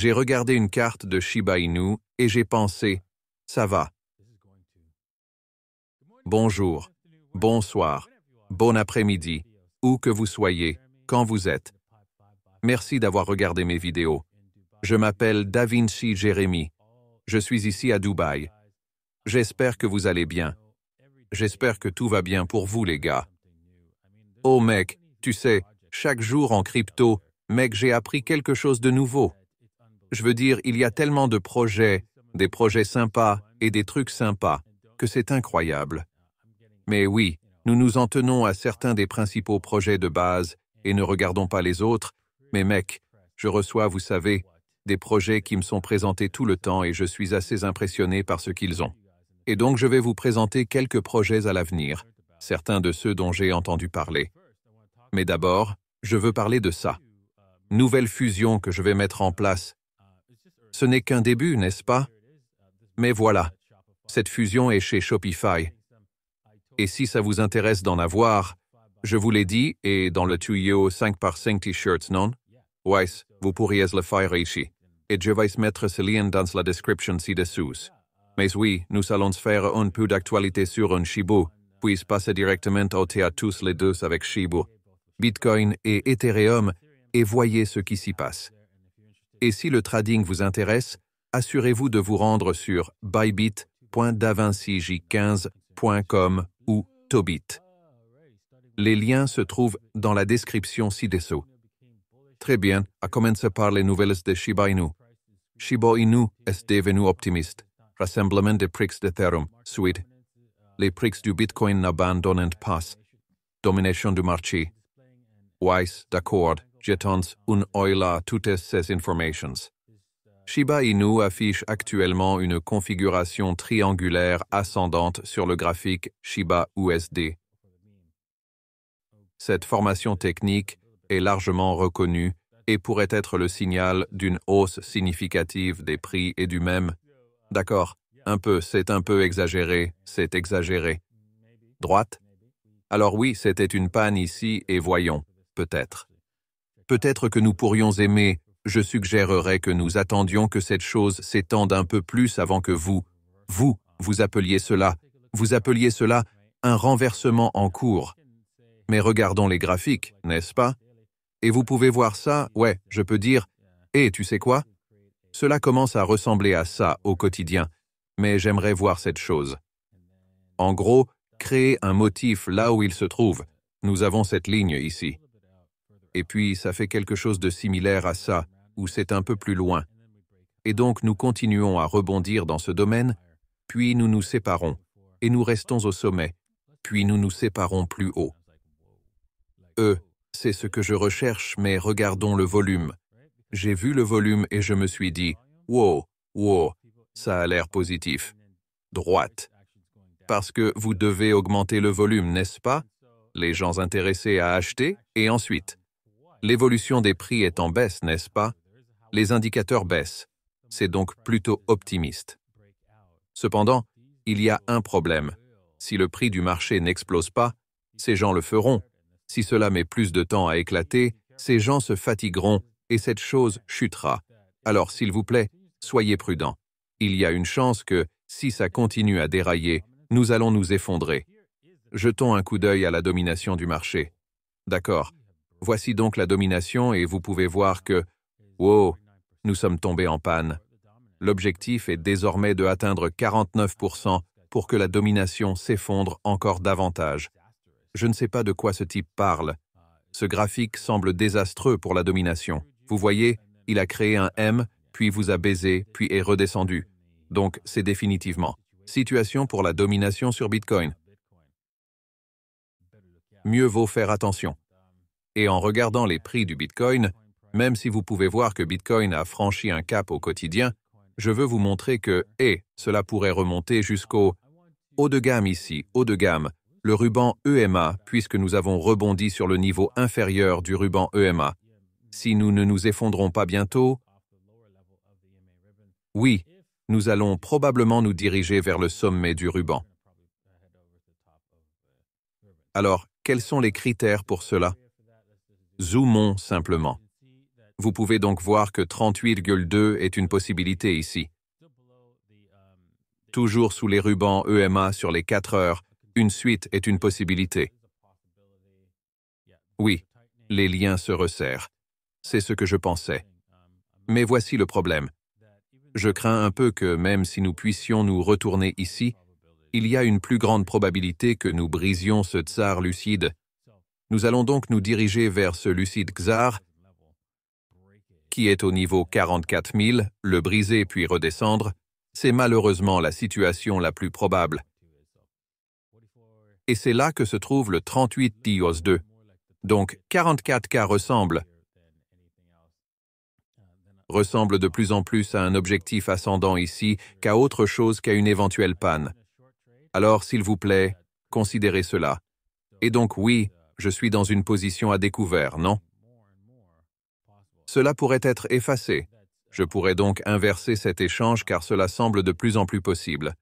J'ai regardé une carte de Shiba Inu et j'ai pensé, ça va. Bonjour, bonsoir, bon après-midi, où que vous soyez, quand vous êtes. Merci d'avoir regardé mes vidéos. Je m'appelle Davinci Jérémy. Je suis ici à Dubaï. J'espère que vous allez bien. J'espère que tout va bien pour vous, les gars. Oh mec, tu sais, chaque jour en crypto, mec, j'ai appris quelque chose de nouveau. Je veux dire, il y a tellement de projets, des projets sympas et des trucs sympas, que c'est incroyable. Mais oui, nous nous en tenons à certains des principaux projets de base et ne regardons pas les autres, mais mec, je reçois, vous savez, des projets qui me sont présentés tout le temps et je suis assez impressionné par ce qu'ils ont. Et donc je vais vous présenter quelques projets à l'avenir, certains de ceux dont j'ai entendu parler. Mais d'abord, je veux parler de ça. Nouvelle fusion que je vais mettre en place. Ce n'est qu'un début, n'est-ce pas? Mais voilà, cette fusion est chez Shopify. Et si ça vous intéresse d'en avoir, je vous l'ai dit, et dans le tuyau 5x5 t-shirts, non? Ouais, vous pourriez le faire ici. Et je vais mettre ce lien dans la description ci-dessous. Mais oui, nous allons faire un peu d'actualité sur un Shiba, puis passer directement au théâtre tous les deux avec Shiba, Bitcoin et Ethereum, et voyez ce qui s'y passe. Et si le trading vous intéresse, assurez-vous de vous rendre sur bybit.davincij15.com ou Tobit. Les liens se trouvent dans la description ci-dessous. Très bien, à commencer par les nouvelles de Shiba Inu. Shiba Inu est devenu optimiste. Rassemblement des prix d'Ethereum, suite. Les prix du Bitcoin n'abandonnent pas. Domination du marché. Weiss, d'accord, jetons un œil à toutes ces informations. Shiba Inu affiche actuellement une configuration triangulaire ascendante sur le graphique Shiba USD. Cette formation technique est largement reconnue et pourrait être le signal d'une hausse significative des prix et du même. D'accord, c'est un peu exagéré, c'est exagéré. Droite? Alors oui, c'était une panne ici et voyons, peut-être. Peut-être que nous pourrions aimer, je suggérerais que nous attendions que cette chose s'étende un peu plus avant que vous appeliez cela un renversement en cours. Mais regardons les graphiques, n'est-ce pas? Et vous pouvez voir ça, ouais, je peux dire, tu sais quoi? Cela commence à ressembler à ça au quotidien, mais j'aimerais voir cette chose. En gros, créer un motif là où il se trouve. Nous avons cette ligne ici. Et puis, ça fait quelque chose de similaire à ça, où c'est un peu plus loin. Et donc, nous continuons à rebondir dans ce domaine, puis nous nous séparons, et nous restons au sommet, puis nous nous séparons plus haut. C'est ce que je recherche, mais regardons le volume. J'ai vu le volume et je me suis dit, wow, ça a l'air positif. Droite. Parce que vous devez augmenter le volume, n'est-ce pas? Les gens intéressés à acheter, et ensuite. L'évolution des prix est en baisse, n'est-ce pas? Les indicateurs baissent. C'est donc plutôt optimiste. Cependant, il y a un problème. Si le prix du marché n'explose pas, ces gens le feront. Si cela met plus de temps à éclater, ces gens se fatigueront et cette chose chutera. Alors, s'il vous plaît, soyez prudents. Il y a une chance que, si ça continue à dérailler, nous allons nous effondrer. Jetons un coup d'œil à la domination du marché. D'accord. Voici donc la domination et vous pouvez voir que, nous sommes tombés en panne. L'objectif est désormais de atteindre 49% pour que la domination s'effondre encore davantage. Je ne sais pas de quoi ce type parle. Ce graphique semble désastreux pour la domination. Vous voyez, il a créé un M, puis vous a baisé, puis est redescendu. Donc, c'est définitivement. Situation pour la domination sur Bitcoin. Mieux vaut faire attention. Et en regardant les prix du Bitcoin, même si vous pouvez voir que Bitcoin a franchi un cap au quotidien, je veux vous montrer que, cela pourrait remonter jusqu'au haut de gamme ici, haut de gamme, le ruban EMA, puisque nous avons rebondi sur le niveau inférieur du ruban EMA. Si nous ne nous effondrons pas bientôt, oui, nous allons probablement nous diriger vers le sommet du ruban. Alors, quels sont les critères pour cela? Zoomons simplement. Vous pouvez donc voir que 38,2 est une possibilité ici. Toujours sous les rubans EMA sur les 4 heures, une suite est une possibilité. Oui, les liens se resserrent. C'est ce que je pensais. Mais voici le problème. Je crains un peu que même si nous puissions nous retourner ici, il y a une plus grande probabilité que nous brisions ce tsar lucide. Nous allons donc nous diriger vers ce lucide tsar, qui est au niveau 44 000, le briser puis redescendre. C'est malheureusement la situation la plus probable. Et c'est là que se trouve le 38-2. Donc 44K ressemble de plus en plus à un objectif ascendant ici qu'à autre chose qu'à une éventuelle panne. Alors, s'il vous plaît, considérez cela. Et donc oui, je suis dans une position à découvert, non? Cela pourrait être effacé. Je pourrais donc inverser cet échange car cela semble de plus en plus possible.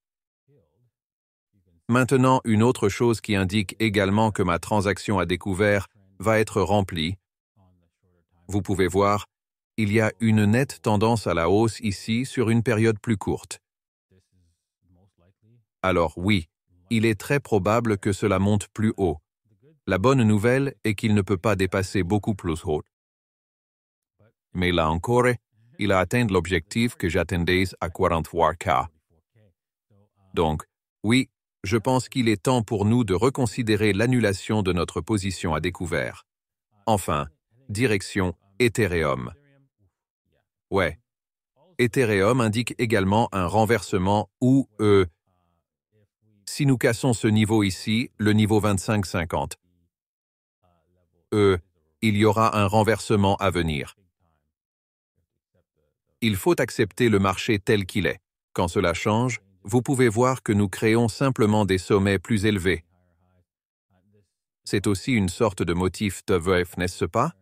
Maintenant, une autre chose qui indique également que ma transaction à découvert va être remplie. Vous pouvez voir, il y a une nette tendance à la hausse ici sur une période plus courte. Alors oui, il est très probable que cela monte plus haut. La bonne nouvelle est qu'il ne peut pas dépasser beaucoup plus haut. Mais là encore, il a atteint l'objectif que j'attendais à 43K. Donc, oui, je pense qu'il est temps pour nous de reconsidérer l'annulation de notre position à découvert. Enfin, direction Ethereum. Ouais. Ethereum indique également un renversement ou si nous cassons ce niveau ici, le niveau 25,50, il y aura un renversement à venir. Il faut accepter le marché tel qu'il est. Quand cela change, vous pouvez voir que nous créons simplement des sommets plus élevés. C'est aussi une sorte de motif de VF, n'est-ce pas?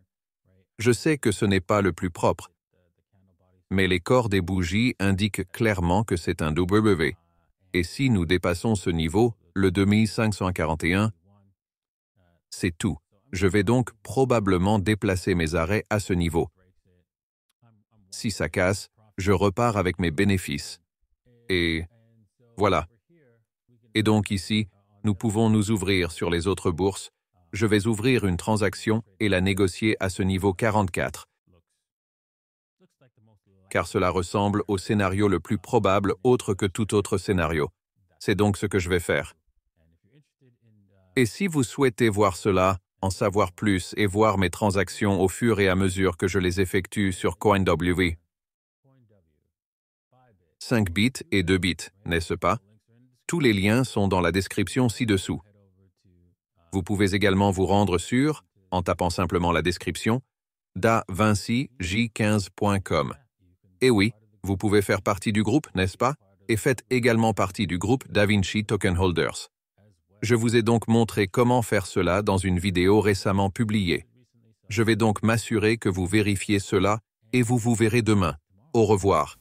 Je sais que ce n'est pas le plus propre, mais les corps des bougies indiquent clairement que c'est un W. Et si nous dépassons ce niveau, le 2541, c'est tout. Je vais donc probablement déplacer mes arrêts à ce niveau. Si ça casse, je repars avec mes bénéfices. Et voilà. Et donc ici, nous pouvons nous ouvrir sur les autres bourses. Je vais ouvrir une transaction et la négocier à ce niveau 44. Car cela ressemble au scénario le plus probable autre que tout autre scénario. C'est donc ce que je vais faire. Et si vous souhaitez voir cela, en savoir plus et voir mes transactions au fur et à mesure que je les effectue sur CoinW, 5 bits et 2 bits, n'est-ce pas? Tous les liens sont dans la description ci-dessous. Vous pouvez également vous rendre sur, en tapant simplement la description, davinci15.com. Et oui, vous pouvez faire partie du groupe, n'est-ce pas? Et faites également partie du groupe DaVinci Token Holders. Je vous ai donc montré comment faire cela dans une vidéo récemment publiée. Je vais donc m'assurer que vous vérifiez cela et vous verrez demain. Au revoir.